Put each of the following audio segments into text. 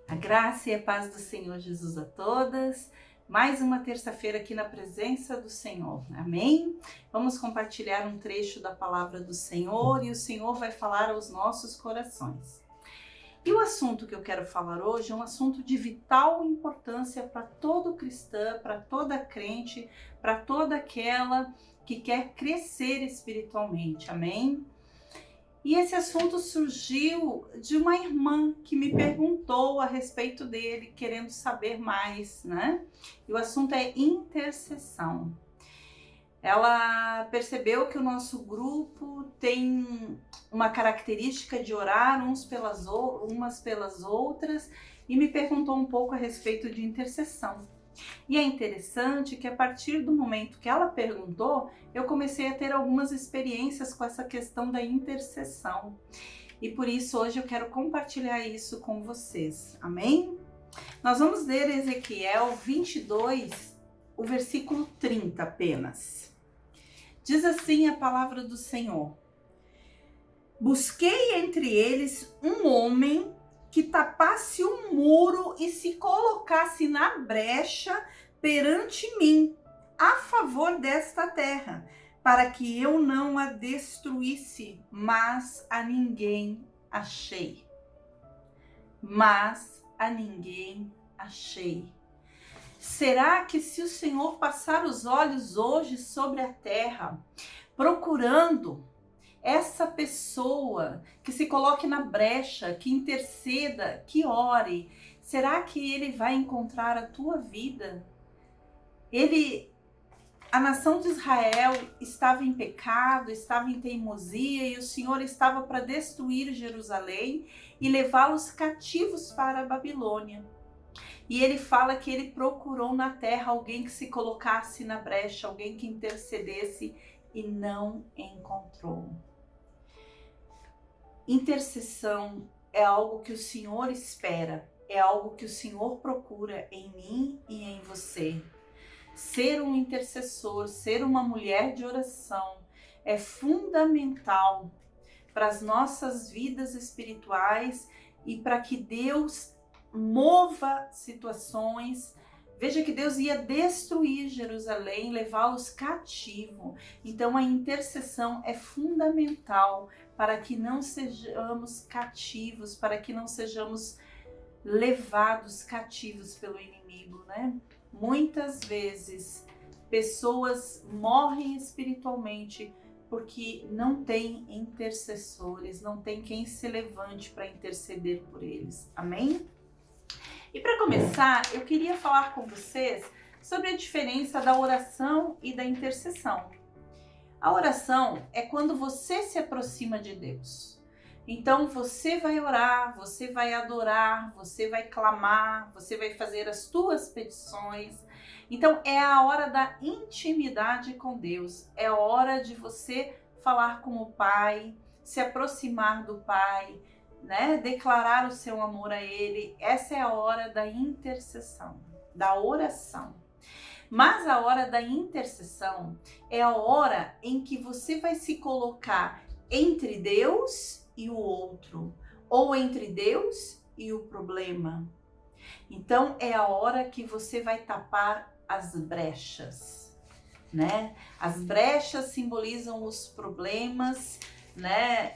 A graça e a paz do Senhor Jesus a todas. Mais uma terça-feira aqui na presença do Senhor. Amém? Vamos compartilhar um trecho da palavra do Senhor e o Senhor vai falar aos nossos corações. E o assunto que eu quero falar hoje é um assunto de vital importância para todo cristão, para toda crente, para toda aquela que quer crescer espiritualmente. Amém? E esse assunto surgiu de uma irmã que me perguntou a respeito dele, querendo saber mais, né? E o assunto é intercessão. Ela percebeu que o nosso grupo tem uma característica de orar umas pelas outras e me perguntou um pouco a respeito de intercessão. E é interessante que a partir do momento que ela perguntou, eu comecei a ter algumas experiências com essa questão da intercessão. E por isso hoje eu quero compartilhar isso com vocês. Amém? Nós vamos ler Ezequiel 22, o versículo 30 apenas. Diz assim a palavra do Senhor: Busquei entre eles um homem que tapasse o muro e se colocasse na brecha perante mim, a favor desta terra, para que eu não a destruísse, mas a ninguém achei. Mas a ninguém achei. Será que se o Senhor passar os olhos hoje sobre a terra, procurando essa pessoa que se coloque na brecha, que interceda, que ore, será que ele vai encontrar a tua vida? A nação de Israel estava em pecado, estava em teimosia e o Senhor estava para destruir Jerusalém e levá-los cativos para a Babilônia. E ele fala que ele procurou na terra alguém que se colocasse na brecha, alguém que intercedesse e não encontrou. Intercessão é algo que o Senhor espera, é algo que o Senhor procura em mim e em você. Ser um intercessor, ser uma mulher de oração é fundamental para as nossas vidas espirituais e para que Deus mova situações. Veja que Deus ia destruir Jerusalém, levá-los cativo. Então a intercessão é fundamental para que não sejamos cativos, para que não sejamos levados cativos pelo inimigo, né? Muitas vezes pessoas morrem espiritualmente porque não tem intercessores, não tem quem se levante para interceder por eles. Amém? E para começar, eu queria falar com vocês sobre a diferença da oração e da intercessão. A oração é quando você se aproxima de Deus. Então você vai orar, você vai adorar, você vai clamar, você vai fazer as tuas petições. Então é a hora da intimidade com Deus, é a hora de você falar com o Pai, se aproximar do Pai, né? Declarar o seu amor a Ele. Essa é a hora da intercessão, da oração. Mas a hora da intercessão é a hora em que você vai se colocar entre Deus e o outro, ou entre Deus e o problema. Então é a hora que você vai tapar as brechas, né? As brechas simbolizam os problemas, né?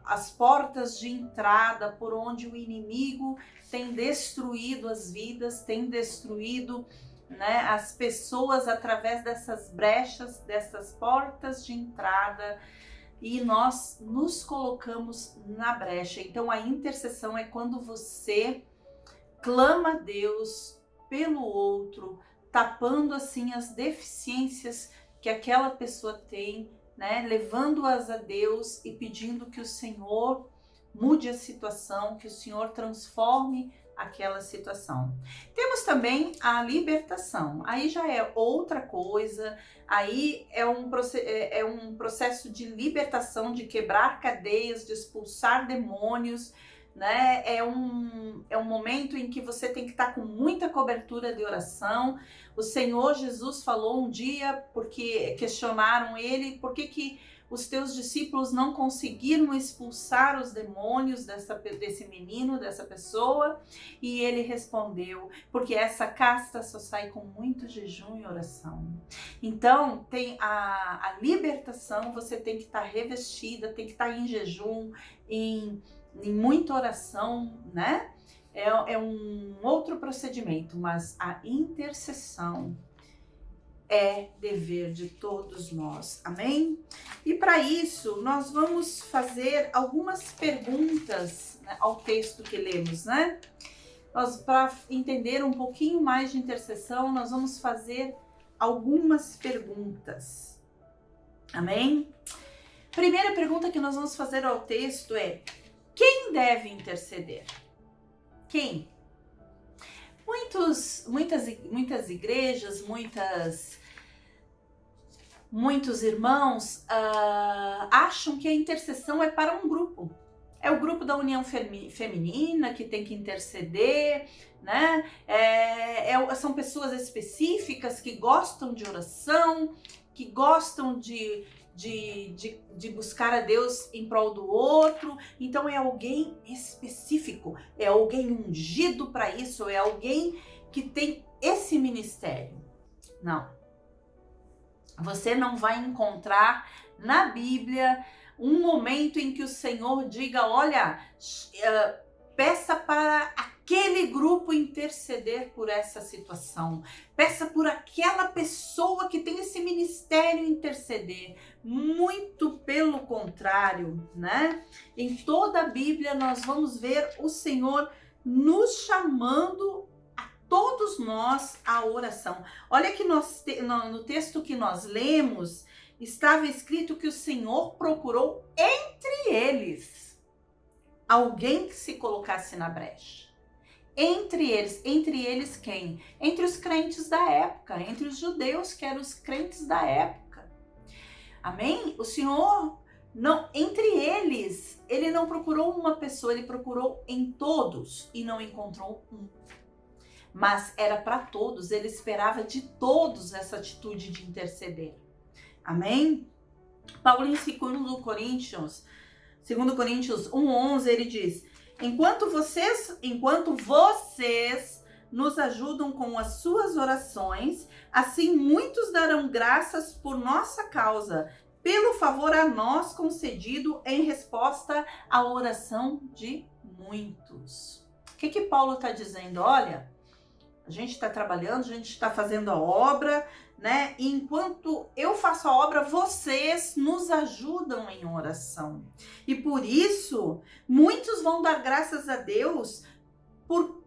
As portas de entrada por onde o inimigo tem destruído as vidas, tem destruído, né, as pessoas através dessas brechas, dessas portas de entrada, e nós nos colocamos na brecha. Então a intercessão é quando você clama a Deus pelo outro, tapando assim as deficiências que aquela pessoa tem, né, levando-as a Deus e pedindo que o Senhor mude a situação, que o Senhor transforme aquela situação. Temos também a libertação, aí já é outra coisa, aí é um processo de libertação, de quebrar cadeias, de expulsar demônios, né? É um momento em que você tem que estar com muita cobertura de oração. O Senhor Jesus falou um dia, porque questionaram ele, por que os teus discípulos não conseguiram expulsar os demônios desse menino, dessa pessoa? E ele respondeu, porque essa casta só sai com muito jejum e oração. Então, tem a libertação, você tem que estar revestida, tem que estar em jejum, em muita oração, né? É um outro procedimento, mas a intercessão é dever de todos nós, amém? E para isso, nós vamos fazer algumas perguntas, né, ao texto que lemos, né? Para entender um pouquinho mais de intercessão, nós vamos fazer algumas perguntas, amém? Primeira pergunta que nós vamos fazer ao texto é: quem deve interceder? Quem? Muitas igrejas, muitos irmãos acham que a intercessão é para um grupo. É o grupo da união feminina que tem que interceder, né? São pessoas específicas que gostam de oração, que gostam de buscar a Deus em prol do outro. Então é alguém específico, é alguém ungido para isso, é alguém que tem esse ministério. Não. Você não vai encontrar na Bíblia um momento em que o Senhor diga: olha, peça para aquele grupo interceder por essa situação. Peça por aquela pessoa que tem esse ministério interceder. Muito pelo contrário, né? Em toda a Bíblia nós vamos ver o Senhor nos chamando a todos nós à oração. Olha que no texto que nós lemos, estava escrito que o Senhor procurou entre eles alguém que se colocasse na brecha. Entre eles quem? Entre os crentes da época, entre os judeus, que eram os crentes da época. Amém? O Senhor, não, entre eles, ele não procurou uma pessoa, ele procurou em todos e não encontrou um. Mas era para todos, ele esperava de todos essa atitude de interceder. Amém? Paulo em 2 Coríntios 1:11, ele diz: enquanto vocês nos ajudam com as suas orações, assim muitos darão graças por nossa causa, pelo favor a nós concedido em resposta à oração de muitos. O que Paulo está dizendo? Olha, a gente está trabalhando, a gente está fazendo a obra, né? E enquanto eu faço a obra, vocês nos ajudam em oração. E por isso, muitos vão dar graças a Deus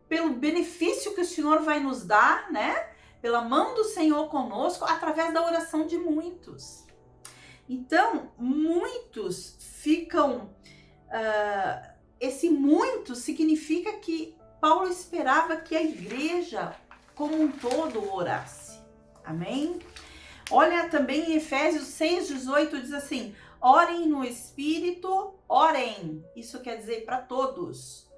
pelo benefício que o Senhor vai nos dar, né? Pela mão do Senhor conosco, através da oração de muitos. Então, muitos ficam... esse muitos significa que Paulo esperava que a igreja como um todo orasse. Amém? Olha também em Efésios 6:18 diz assim: orem no Espírito, orem. Isso quer dizer para todos.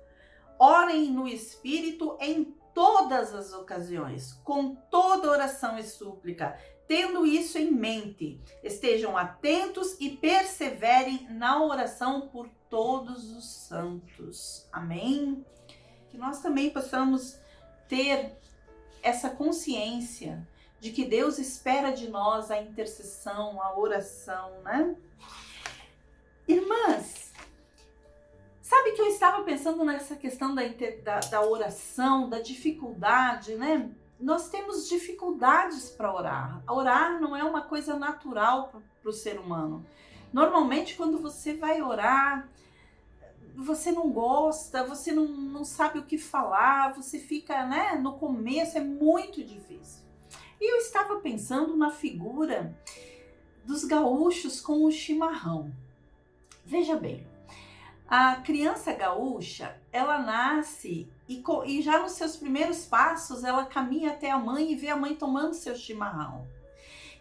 Orem no Espírito em todas as ocasiões, com toda oração e súplica. Tendo isso em mente, estejam atentos e perseverem na oração por todos os santos. Amém? Que nós também possamos ter essa consciência de que Deus espera de nós a intercessão, a oração, né? Irmãs, sabe que eu estava pensando nessa questão da oração, da dificuldade, né? Nós temos dificuldades para orar. Orar não é uma coisa natural para o ser humano. Normalmente, quando você vai orar, você não gosta, você não sabe o que falar, você fica, né? No começo é muito difícil. E eu estava pensando na figura dos gaúchos com o chimarrão. Veja bem, a criança gaúcha, ela nasce e já nos seus primeiros passos, ela caminha até a mãe e vê a mãe tomando seu chimarrão.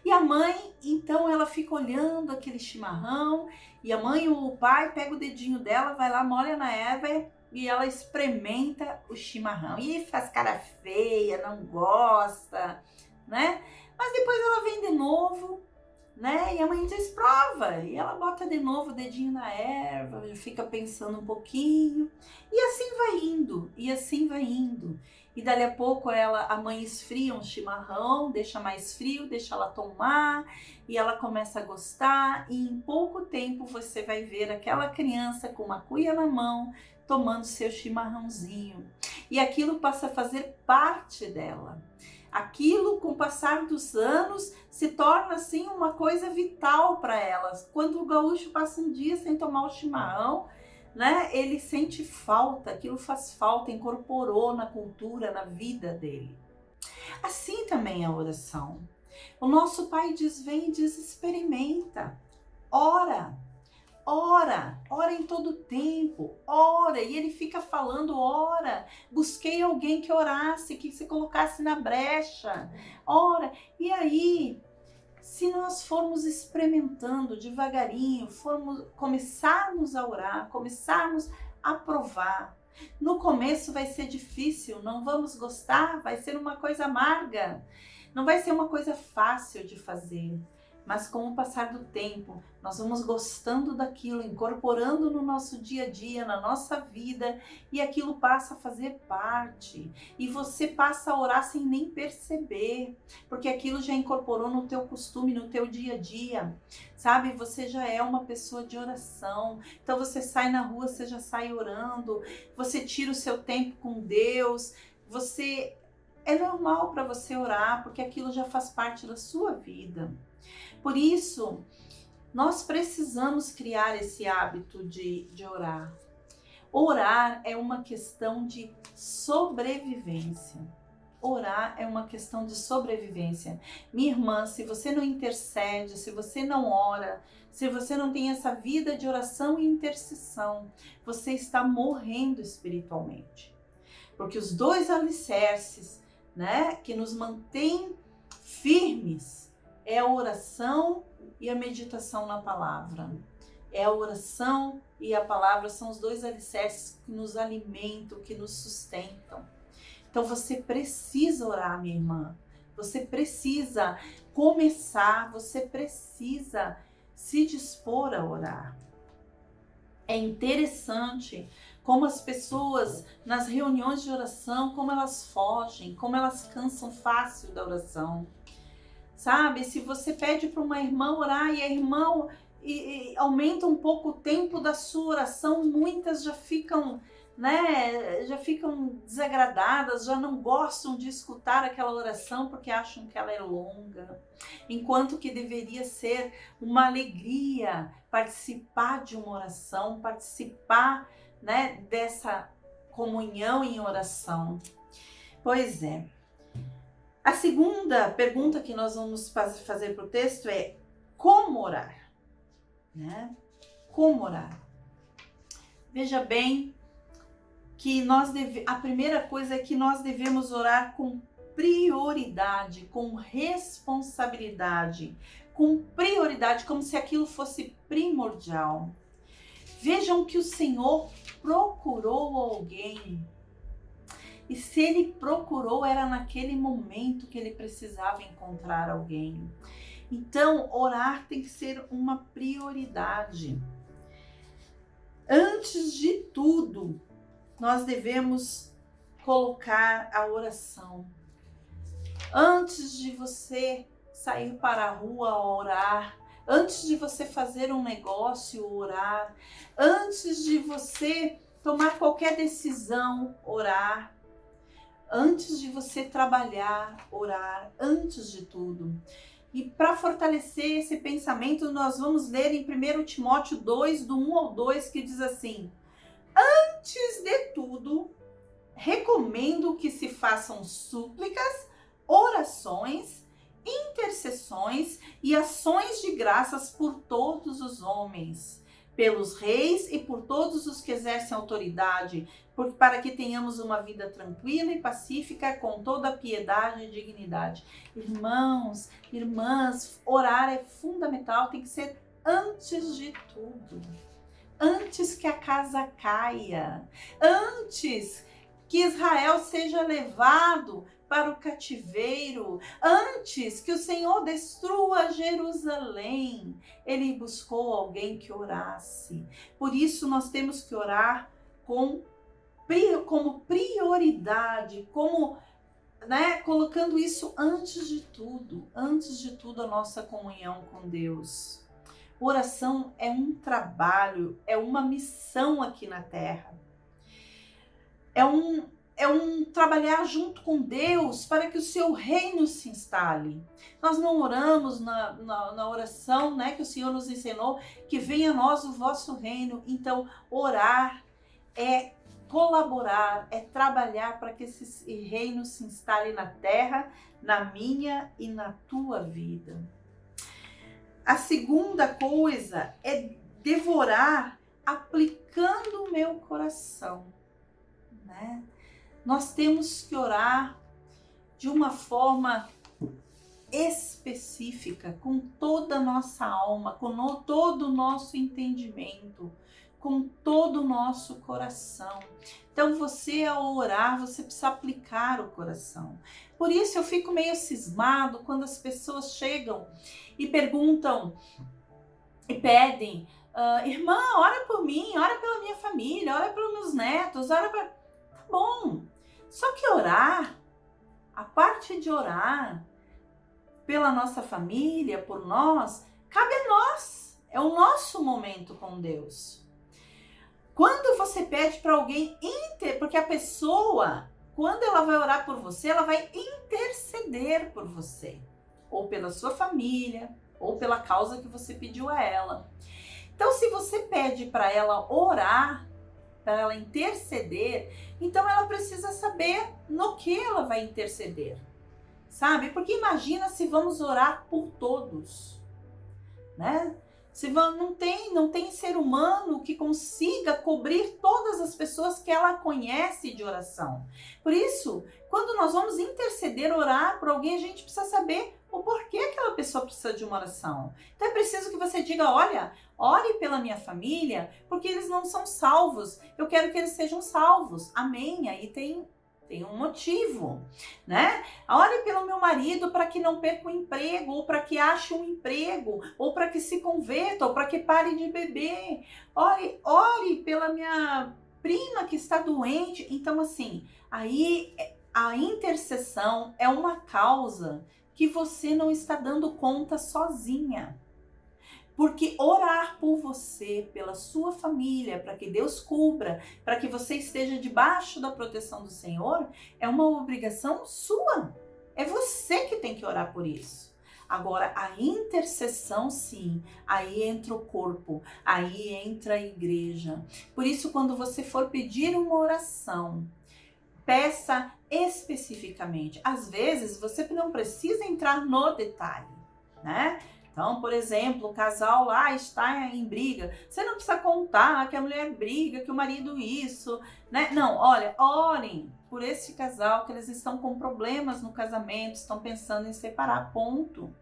E a mãe, então, ela fica olhando aquele chimarrão e a mãe ou o pai pega o dedinho dela, vai lá, molha na erva e ela experimenta o chimarrão. E faz cara feia, não gosta, né? Mas depois ela vem de novo, né? E a mãe diz, prova. E ela bota de novo o dedinho na erva, fica pensando um pouquinho. E assim vai indo, e assim vai indo. E dali a pouco a mãe esfria um chimarrão, deixa mais frio, deixa ela tomar, e ela começa a gostar, e em pouco tempo você vai ver aquela criança com uma cuia na mão, tomando seu chimarrãozinho. E aquilo passa a fazer parte dela. Aquilo, com o passar dos anos, se torna assim uma coisa vital para elas. Quando o gaúcho passa um dia sem tomar o chimarrão, né, ele sente falta, aquilo faz falta, incorporou na cultura, na vida dele. Assim também é a oração. O nosso Pai diz, vem e diz, experimenta, ora. Ora em todo tempo, ora, e ele fica falando, ora, busquei alguém que orasse, que se colocasse na brecha, ora, e aí, se nós formos experimentando devagarinho, começarmos a orar, começarmos a provar, no começo vai ser difícil, não vamos gostar, vai ser uma coisa amarga, não vai ser uma coisa fácil de fazer. Mas com o passar do tempo, nós vamos gostando daquilo, incorporando no nosso dia a dia, na nossa vida, e aquilo passa a fazer parte. E você passa a orar sem nem perceber, porque aquilo já incorporou no teu costume, no teu dia a dia. Sabe, você já é uma pessoa de oração. Então você sai na rua, você já sai orando, você tira o seu tempo com Deus, é normal para você orar, porque aquilo já faz parte da sua vida. Por isso, nós precisamos criar esse hábito de orar. Orar é uma questão de sobrevivência. Orar é uma questão de sobrevivência. Minha irmã, se você não intercede, se você não ora, se você não tem essa vida de oração e intercessão, você está morrendo espiritualmente. Porque os dois alicerces, né, que nos mantêm firmes, é a oração e a meditação na palavra. É a oração e a palavra são os dois alicerces que nos alimentam, que nos sustentam. Então você precisa orar, minha irmã. Você precisa começar, você precisa se dispor a orar. É interessante como as pessoas nas reuniões de oração, como elas fogem, como elas cansam fácil da oração. Sabe, se você pede para uma irmã orar e a irmã aumenta um pouco o tempo da sua oração, muitas já ficam, né, já ficam desagradadas, já não gostam de escutar aquela oração porque acham que ela é longa. Enquanto que deveria ser uma alegria participar de uma oração, participar, né, dessa comunhão em oração. Pois é. A segunda pergunta que nós vamos fazer para o texto é como orar, né? Como orar? Veja bem que a primeira coisa é que nós devemos orar com prioridade, com responsabilidade, como se aquilo fosse primordial. Vejam que o Senhor procurou alguém. E se ele procurou, era naquele momento que ele precisava encontrar alguém. Então, orar tem que ser uma prioridade. Antes de tudo, nós devemos colocar a oração. Antes de você sair para a rua, orar. Antes de você fazer um negócio, orar. Antes de você tomar qualquer decisão, orar. Antes de você trabalhar, orar, antes de tudo. E para fortalecer esse pensamento, nós vamos ler em 1 Timóteo 2, do 1 ao 2, que diz assim: antes de tudo, recomendo que se façam súplicas, orações, intercessões e ações de graças por todos os homens, pelos reis e por todos os que exercem autoridade, para que tenhamos uma vida tranquila e pacífica, com toda a piedade e dignidade. Irmãos, irmãs, orar é fundamental, tem que ser antes de tudo. Antes que a casa caia, antes que Israel seja levado para o cativeiro, antes que o Senhor destrua Jerusalém, ele buscou alguém que orasse. Por isso nós temos que orar como prioridade, colocando isso antes de tudo a nossa comunhão com Deus. Oração é um trabalho, é uma missão aqui na terra. É um trabalhar junto com Deus para que o seu reino se instale. Nós não oramos na oração, que o Senhor nos ensinou, que venha a nós o vosso reino. Então, orar é colaborar, é trabalhar para que esse reino se instale na terra, na minha e na tua vida. A segunda coisa é devorar aplicando o meu coração, Nós temos que orar de uma forma específica, com toda a nossa alma, com todo o nosso entendimento, com todo o nosso coração. Então você, ao orar, você precisa aplicar o coração. Por isso eu fico meio cismado quando as pessoas chegam e perguntam e pedem, irmã, ora por mim, ora pela minha família, ora pelos meus netos, ora para... Tá bom, só que orar, a parte de orar pela nossa família, por nós, cabe a nós, é o nosso momento com Deus. Quando você pede para alguém, porque a pessoa, quando ela vai orar por você, ela vai interceder por você, ou pela sua família, ou pela causa que você pediu a ela. Então, se você pede para ela orar, para ela interceder, então ela precisa saber no que ela vai interceder, sabe? Porque imagina se vamos orar por todos, Se não tem ser humano que consiga cobrir todas as pessoas que ela conhece de oração. Por isso, quando nós vamos interceder, orar por alguém, a gente precisa saber o porquê aquela pessoa precisa de uma oração. Então é preciso que você diga, olha, ore pela minha família, porque eles não são salvos. Eu quero que eles sejam salvos. Amém? Aí tem um motivo, Ore pelo meu marido para que não perca o emprego, ou para que ache um emprego, ou para que se converta, ou para que pare de beber. Ore pela minha prima que está doente. Então, assim, aí a intercessão é uma causa que você não está dando conta sozinha. Porque orar por você, pela sua família, para que Deus cubra, para que você esteja debaixo da proteção do Senhor, é uma obrigação sua. É você que tem que orar por isso. Agora, a intercessão, sim, aí entra o corpo, aí entra a igreja. Por isso, quando você for pedir uma oração, peça especificamente. Às vezes, você não precisa entrar no detalhe, Então, por exemplo, o casal lá está em briga. Você não precisa contar que a mulher briga, que o marido isso, Não, olha, orem por esse casal, que eles estão com problemas no casamento, estão pensando em separar, ponto.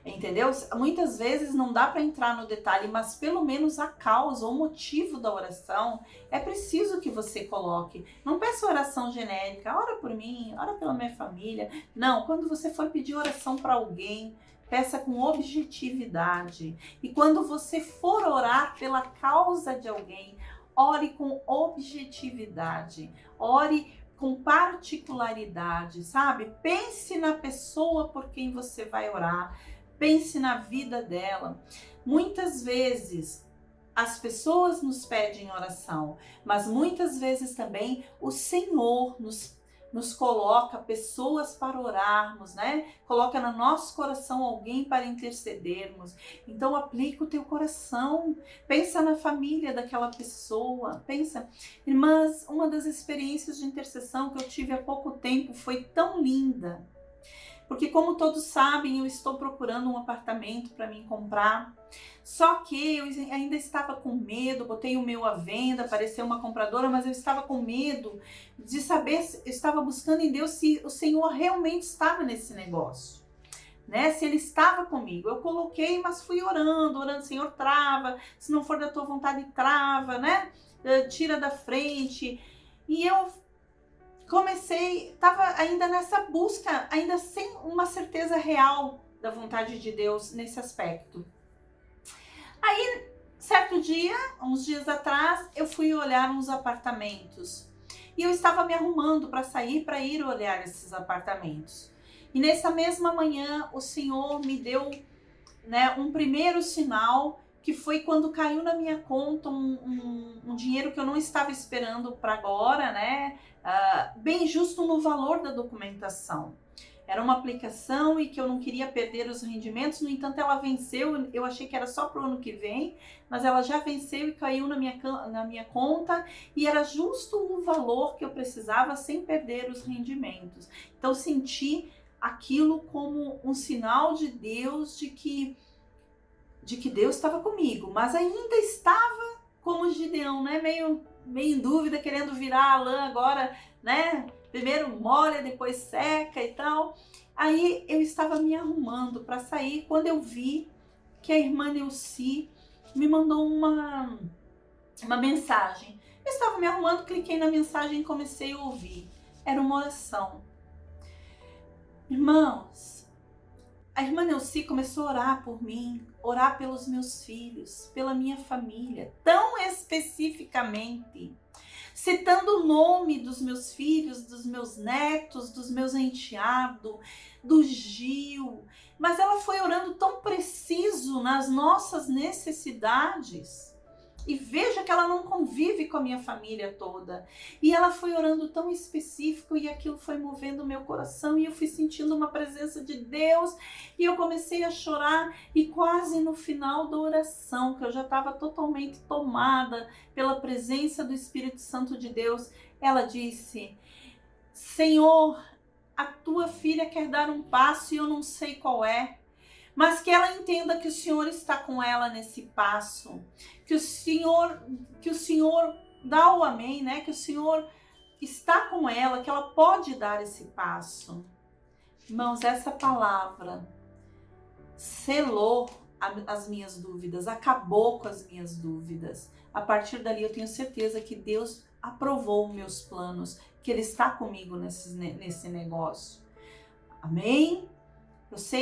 Entendeu? Muitas vezes não dá para entrar no detalhe, mas pelo menos a causa, o motivo da oração, é preciso que você coloque. Não peça oração genérica, ora por mim, ora pela minha família. Não, quando você for pedir oração para alguém, peça com objetividade. E quando você for orar pela causa de alguém, ore com objetividade. Ore com particularidade, sabe? Pense na pessoa por quem você vai orar. Pense na vida dela. Muitas vezes as pessoas nos pedem oração, mas muitas vezes também o Senhor nos coloca pessoas para orarmos, Coloca no nosso coração alguém para intercedermos. Então aplica o teu coração, pensa na família daquela pessoa, pensa. Irmãs, uma das experiências de intercessão que eu tive há pouco tempo foi tão linda. Porque como todos sabem, eu estou procurando um apartamento para mim comprar. Só que eu ainda estava com medo, botei o meu à venda, apareceu uma compradora, mas eu estava com medo de saber, eu estava buscando em Deus se o Senhor realmente estava nesse negócio, se Ele estava comigo. Eu coloquei, mas fui orando, Senhor, trava, se não for da tua vontade, trava, tira da frente. E eu estava ainda nessa busca, ainda sem uma certeza real da vontade de Deus nesse aspecto. Aí, certo dia, uns dias atrás, eu fui olhar uns apartamentos. E eu estava me arrumando para sair, para ir olhar esses apartamentos. E nessa mesma manhã, o Senhor me deu, né, um primeiro sinal, que foi quando caiu na minha conta um dinheiro que eu não estava esperando para agora, né? Bem justo no valor da documentação. Era uma aplicação e que eu não queria perder os rendimentos, no entanto ela venceu, eu achei que era só para o ano que vem, mas ela já venceu e caiu na minha conta e era justo o valor que eu precisava sem perder os rendimentos. Então senti aquilo como um sinal de Deus de que Deus estava comigo, mas ainda estava como Gideão, né? Meio em dúvida, querendo virar a lã agora, né? Primeiro molha, depois seca e tal. Aí eu estava me arrumando para sair quando eu vi que a irmã Neuci me mandou uma mensagem. Eu estava me arrumando, cliquei na mensagem e comecei a ouvir. Era uma oração. Irmãos, a irmã Neuci começou a orar por mim, orar pelos meus filhos, pela minha família, tão especificamente, citando o nome dos meus filhos, dos meus netos, dos meus enteados, do Gil. Mas ela foi orando tão preciso nas nossas necessidades. E veja que ela não convive com a minha família toda. E ela foi orando tão específico e aquilo foi movendo o meu coração e eu fui sentindo uma presença de Deus e eu comecei a chorar e quase no final da oração, que eu já estava totalmente tomada pela presença do Espírito Santo de Deus, ela disse: Senhor, a tua filha quer dar um passo e eu não sei qual é. Mas que ela entenda que o Senhor está com ela nesse passo, que o Senhor dá o amém, né? Que o Senhor está com ela, que ela pode dar esse passo. Irmãos, essa palavra selou as minhas dúvidas, acabou com as minhas dúvidas. A partir dali eu tenho certeza que Deus aprovou meus planos, que Ele está comigo nesse negócio. Amém?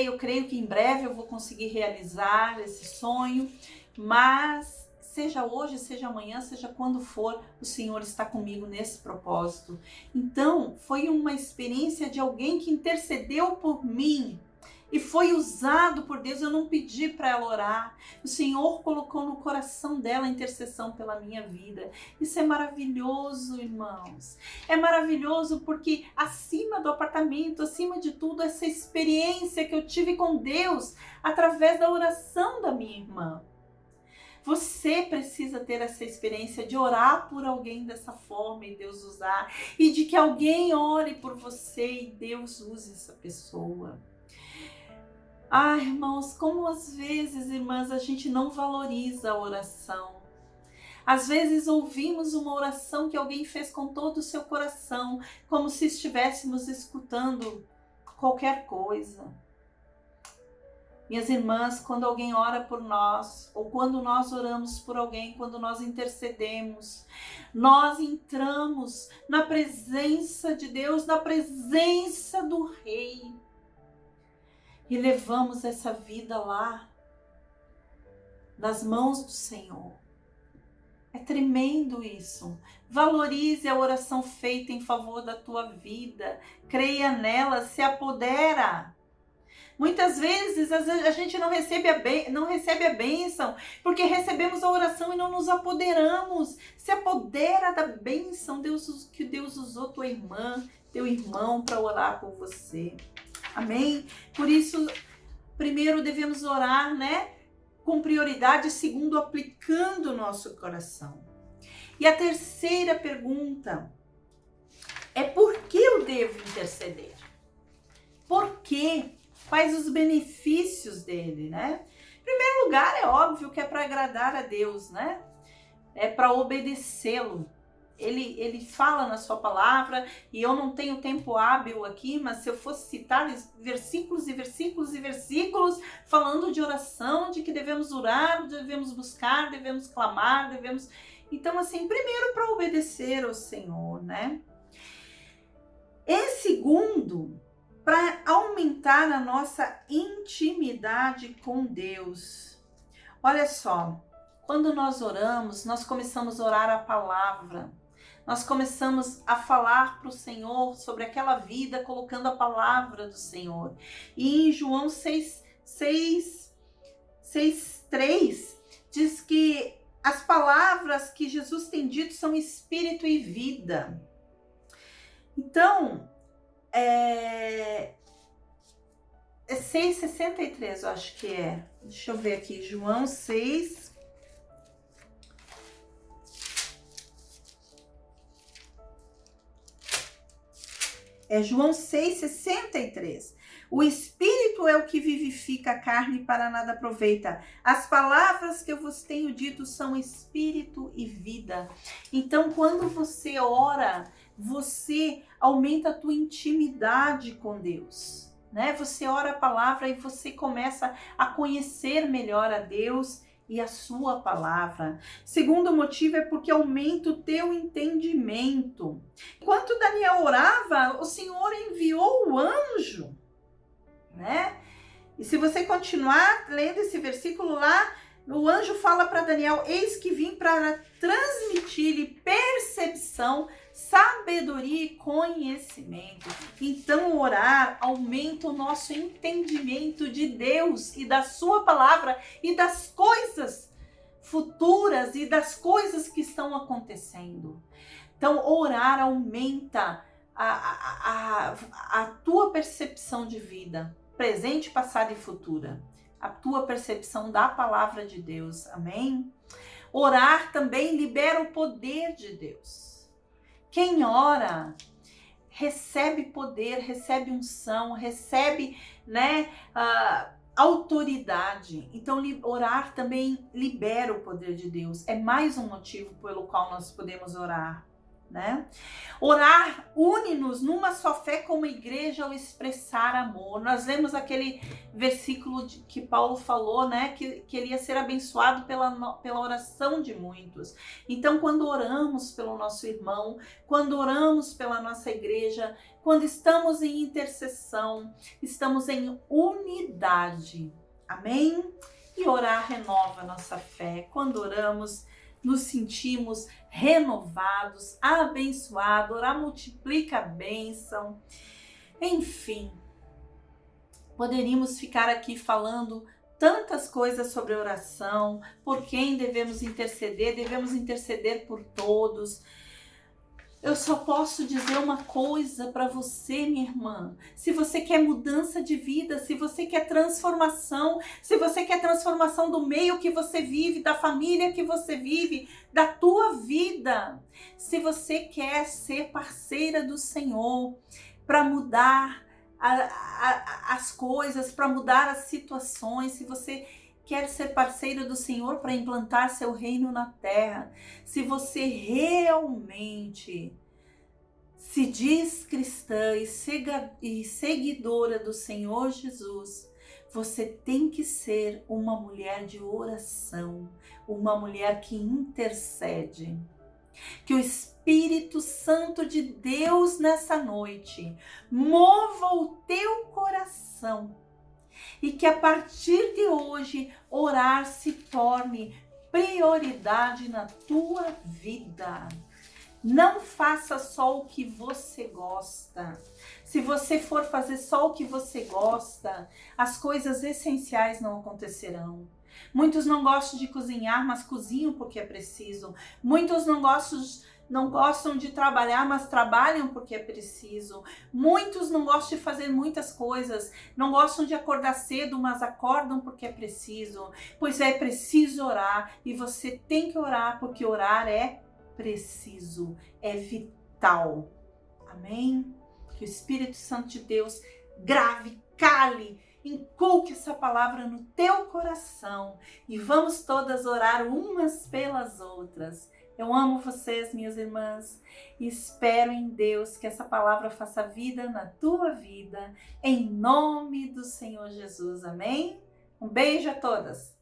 Eu creio que em breve eu vou conseguir realizar esse sonho, mas seja hoje, seja amanhã, seja quando for, o Senhor está comigo nesse propósito. Então, foi uma experiência de alguém que intercedeu por mim e foi usado por Deus. Eu não pedi para ela orar. O Senhor colocou no coração dela a intercessão pela minha vida. Isso é maravilhoso, irmãos. É maravilhoso porque acima do apartamento, acima de tudo, essa experiência que eu tive com Deus através da oração da minha irmã. Você precisa ter essa experiência de orar por alguém dessa forma e Deus usar. E de que alguém ore por você e Deus use essa pessoa. Ah, irmãos, como às vezes, irmãs, a gente não valoriza a oração. Às vezes ouvimos uma oração que alguém fez com todo o seu coração, como se estivéssemos escutando qualquer coisa. Minhas irmãs, quando alguém ora por nós, ou quando nós oramos por alguém, quando nós intercedemos, nós entramos na presença de Deus, na presença do Rei. E levamos essa vida lá, nas mãos do Senhor. É tremendo isso. Valorize a oração feita em favor da tua vida. Creia nela, se apodera. Muitas vezes a gente não recebe a bênção, porque recebemos a oração e não nos apoderamos. Se apodera da bênção que Deus usou tua irmã, teu irmão para orar por você. Amém? Por isso, primeiro devemos orar, né? Com prioridade, segundo, aplicando o nosso coração. E a terceira pergunta é: por que eu devo interceder? Por quê? Quais os benefícios dele, né? Em primeiro lugar, é óbvio que é para agradar a Deus, né? É para obedecê-lo. Ele fala na sua palavra, e eu não tenho tempo hábil aqui, mas se eu fosse citar versículos e versículos e versículos falando de oração, de que devemos orar, devemos buscar, devemos clamar, devemos... Então, assim, primeiro para obedecer ao Senhor, né? Em segundo, para aumentar a nossa intimidade com Deus. Olha só, quando nós oramos, nós começamos a orar a palavra. Nós começamos a falar para o Senhor sobre aquela vida, colocando a palavra do Senhor. E em João 6:3 diz que as palavras que Jesus tem dito são espírito e vida. Então, é 6:63, eu acho que é. Deixa eu ver aqui, João 6. É João 6:63. O Espírito é o que vivifica a carne, para nada aproveita. As palavras que eu vos tenho dito são Espírito e vida. Então, quando você ora, você aumenta a tua intimidade com Deus, né? Você ora a palavra e você começa a conhecer melhor a Deus e a sua palavra. Segundo motivo é porque aumenta o teu entendimento. Enquanto Daniel orava, o Senhor enviou o anjo, né? E se você continuar lendo esse versículo lá, o anjo fala para Daniel: eis que vim para transmitir-lhe percepção, sabedoria e conhecimento. Então, orar aumenta o nosso entendimento de Deus e da sua palavra e das coisas futuras e das coisas que estão acontecendo. Então, orar aumenta a tua percepção de vida, presente, passada e futura. A tua percepção da palavra de Deus. Amém? Orar também libera o poder de Deus. Quem ora recebe poder, recebe unção, recebe, né, autoridade. Então, orar também libera o poder de Deus. É mais um motivo pelo qual nós podemos orar, né? Orar une-nos numa só fé como igreja ao expressar amor. Nós lemos aquele versículo que Paulo falou, né, que ele ia ser abençoado pela oração de muitos. Então, quando oramos pelo nosso irmão, quando oramos pela nossa igreja, quando estamos em intercessão, estamos em unidade. Amém? E orar renova a nossa fé. Quando oramos, nos sentimos renovados, abençoados. Orar multiplica a bênção. Enfim, poderíamos ficar aqui falando tantas coisas sobre oração, por quem devemos interceder por todos. Eu só posso dizer uma coisa para você, minha irmã. Se você quer mudança de vida, se você quer transformação, se você quer transformação do meio que você vive, da família que você vive, da tua vida, se você quer ser parceira do Senhor para mudar as coisas, para mudar as situações, se você quer ser parceiro do Senhor para implantar seu reino na terra, se você realmente se diz cristã e seguidora do Senhor Jesus, você tem que ser uma mulher de oração, uma mulher que intercede. Que o Espírito Santo de Deus nessa noite mova o teu coração e que a partir de hoje orar se torne prioridade na tua vida. Não faça só o que você gosta. Se você for fazer só o que você gosta, as coisas essenciais não acontecerão. Muitos não gostam de cozinhar, mas cozinham porque é preciso. Muitos não gostam de trabalhar, mas trabalham porque é preciso. Muitos não gostam de fazer muitas coisas, não gostam de acordar cedo, mas acordam porque é preciso. Pois é preciso orar e você tem que orar porque orar é preciso, é vital. Amém? Que o Espírito Santo de Deus grave, cale, inculque essa palavra no teu coração e vamos todas orar umas pelas outras. Eu amo vocês, minhas irmãs, e espero em Deus que essa palavra faça vida na tua vida, em nome do Senhor Jesus. Amém? Um beijo a todas.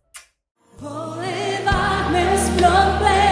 Vou levar meus problemas.